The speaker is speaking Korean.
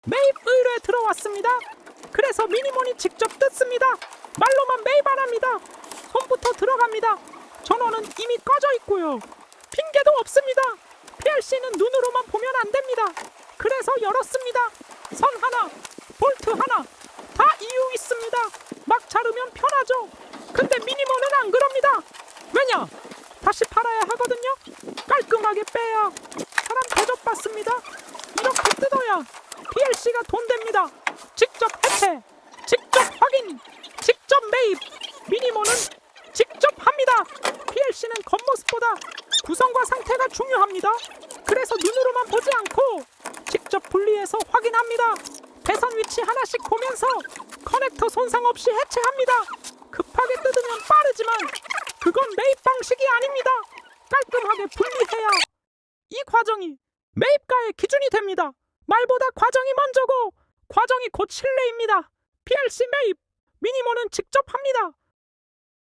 매입 의뢰 들어왔습니다. 그래서 미니몬이 직접 뜯습니다. 말로만 매입 안 합니다. 손부터 들어갑니다. 전원은 이미 꺼져 있고요. 핑계도 없습니다. PLC는 눈으로만 보면 안 됩니다. 그래서 열었습니다. 선 하나, 볼트 하나, 다 이유 있습니다. 막 자르면 편하죠. 근데 미니몬은 안 그럽니다. 왜냐? 다시 팔아야 하거든요. 깔끔하게 빼야 사람 대접받습니다. 이렇게 뜯어야 PLC가 돈 됩니다. 직접 해체, 직접 확인, 직접 매입. 미니몬은 직접 합니다. PLC는 겉모습보다 구성과 상태가 중요합니다. 그래서 눈으로만 보지 않고 직접 분리해서 확인합니다. 배선 위치 하나씩 보면서 커넥터 손상 없이 해체합니다. 급하게 뜯으면 빠르지만 그건 매입 방식이 아닙니다. 깔끔하게 분리해야 이 과정이 매입가의 기준이 됩니다. 말보다 과정이 먼저고 과정이 곧 신뢰입니다. PLC 매입, 미니몬은 직접 합니다.